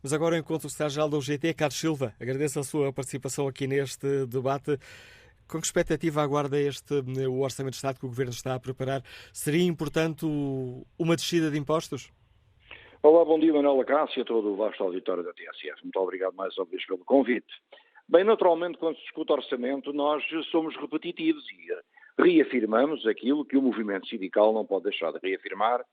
Mas agora o encontro secretário-geral da UGT, Carlos Silva. Agradeço a sua participação aqui neste debate. Com que expectativa aguarda o Orçamento de Estado que o Governo está a preparar? Seria importante uma descida de impostos? Olá, bom dia, Manuela Cássio, a todo o vasto auditório da TSF. Muito obrigado mais uma vez pelo convite. Bem, naturalmente, quando se discute orçamento, nós somos repetitivos e reafirmamos aquilo que o movimento sindical não pode deixar de reafirmar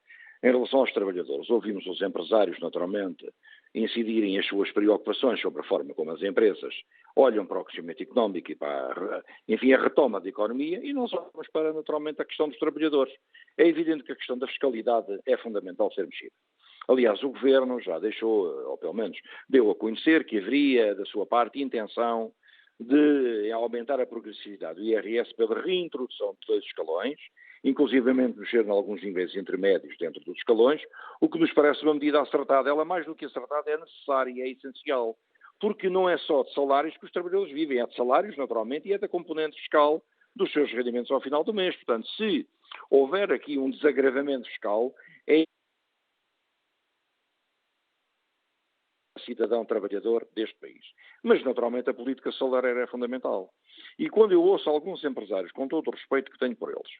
em relação aos trabalhadores. Ouvimos os empresários, naturalmente, incidirem as suas preocupações sobre a forma como as empresas olham para o crescimento económico e para, enfim, a retoma da economia, e nós olhamos para, naturalmente, a questão dos trabalhadores. É evidente que a questão da fiscalidade é fundamental ser mexida. Aliás, o Governo já deixou, ou pelo menos deu a conhecer, que haveria, da sua parte, intenção de aumentar a progressividade do IRS pela reintrodução de 2 escalões, inclusivamente mexer em alguns níveis intermédios dentro dos escalões, o que nos parece uma medida acertada. Ela, mais do que acertada, é necessária e é essencial, porque não é só de salários que os trabalhadores vivem, é de salários, naturalmente, e é da componente fiscal dos seus rendimentos ao final do mês. Portanto, se houver aqui um desagravamento fiscal, é cidadão trabalhador deste país. Mas, naturalmente, a política salarial é fundamental. E quando eu ouço alguns empresários, com todo o respeito que tenho por eles,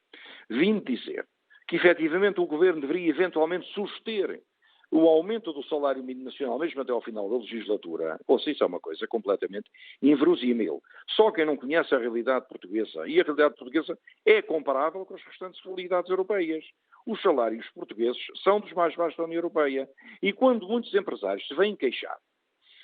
vindo dizer que, efetivamente, o Governo deveria, eventualmente, suster o aumento do salário mínimo nacional, mesmo até ao final da legislatura, ou seja, isso é uma coisa completamente inverosímil. Só quem não conhece a realidade portuguesa, e a realidade portuguesa é comparável com as restantes realidades europeias. Os salários portugueses são dos mais baixos da União Europeia. E quando muitos empresários se vêm queixar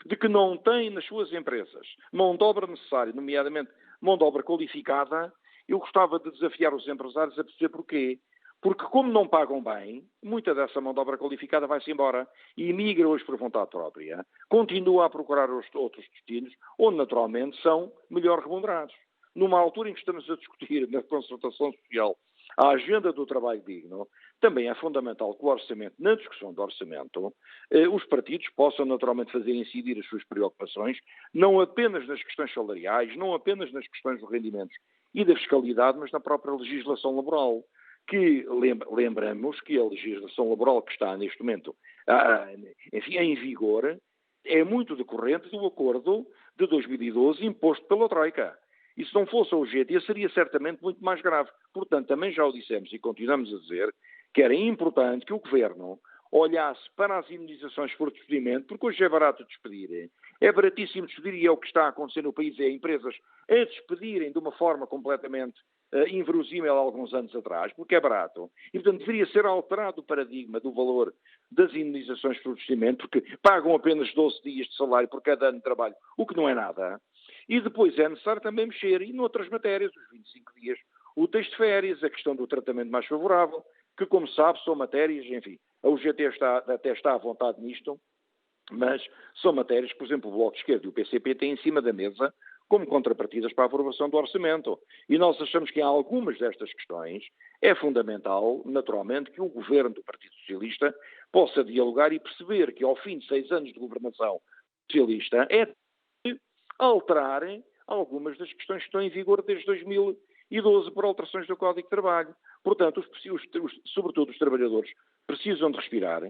de que não têm nas suas empresas mão de obra necessária, nomeadamente mão de obra qualificada, eu gostava de desafiar os empresários a perceber porquê. Porque como não pagam bem, muita dessa mão de obra qualificada vai-se embora e migra hoje por vontade própria, continua a procurar outros destinos, onde naturalmente são melhor remunerados. Numa altura em que estamos a discutir na concertação social a agenda do trabalho digno, também é fundamental que o orçamento, na discussão do orçamento, os partidos possam naturalmente fazer incidir as suas preocupações, não apenas nas questões salariais, não apenas nas questões dos rendimentos e da fiscalidade, mas na própria legislação laboral. Que lembramos que a legislação laboral que está neste momento enfim, em vigor é muito decorrente do acordo de 2012 imposto pela Troika. E se não fosse a UGT, seria certamente muito mais grave. Portanto, também já o dissemos e continuamos a dizer que era importante que o Governo olhasse para as indemnizações por despedimento, porque hoje é barato despedir. É baratíssimo despedir e é o que está a acontecer no país, é empresas a despedirem de uma forma completamente inverosímil há alguns anos atrás, porque é barato. E, portanto, deveria ser alterado o paradigma do valor das indemnizações por despedimento, porque pagam apenas 12 dias de salário por cada ano de trabalho, o que não é nada. E depois é necessário também mexer, e noutras matérias, os 25 dias úteis de férias, a questão do tratamento mais favorável, que, como sabe, são matérias, enfim, a UGT até está à vontade nisto, mas são matérias que, por exemplo, o Bloco de Esquerda e o PCP têm em cima da mesa como contrapartidas para a aprovação do orçamento. E nós achamos que em algumas destas questões é fundamental, naturalmente, que o governo do Partido Socialista possa dialogar e perceber que, ao fim de 6 anos de governação socialista, é de alterar algumas das questões que estão em vigor desde 2012 por alterações do Código de Trabalho. Portanto, sobretudo os trabalhadores precisam de respirar.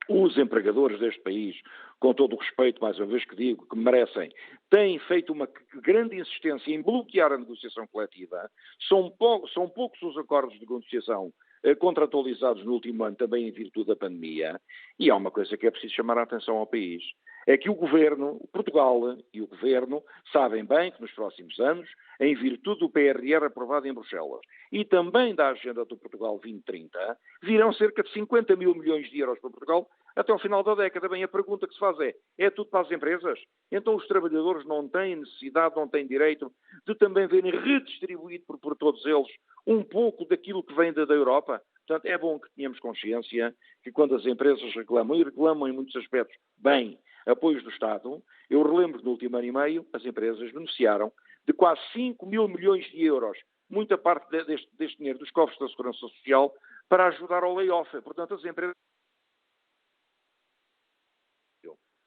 Os empregadores deste país, com todo o respeito, mais uma vez que digo, que merecem, têm feito uma grande insistência em bloquear a negociação coletiva. São poucos os acordos de negociação contratualizados no último ano, também em virtude da pandemia. E há uma coisa que é preciso chamar a atenção ao país. É que o Governo, Portugal e o Governo sabem bem que nos próximos anos, em virtude do PRR aprovado em Bruxelas e também da agenda do Portugal 2030, virão cerca de 50 mil milhões de euros para Portugal até ao final da década. Bem, a pergunta que se faz é tudo para as empresas? Então os trabalhadores não têm necessidade, não têm direito de também verem redistribuído por todos eles um pouco daquilo que vem da Europa? Portanto, é bom que tenhamos consciência que quando as empresas reclamam, e reclamam em muitos aspectos, bem, apoios do Estado, eu relembro que no último ano e meio as empresas beneficiaram de quase 5 mil milhões de euros, muita parte deste dinheiro dos cofres da Segurança Social, para ajudar ao layoff. Portanto, as empresas,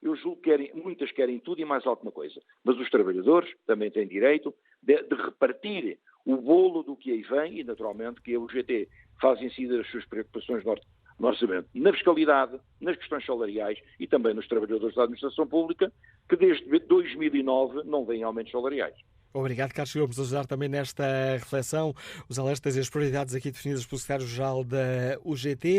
eu julgo que muitas querem tudo e mais alguma coisa, mas os trabalhadores também têm direito de repartir o bolo do que aí vem e, naturalmente, que a UGT faz incidir as suas preocupações no orçamento, na fiscalidade, nas questões salariais e também nos trabalhadores da administração pública, que desde 2009 não vêm aumentos salariais. Obrigado, Carlos Silva, por nos ajudar também nesta reflexão, os alertas e as prioridades aqui definidas pelo secretário-geral da UGT.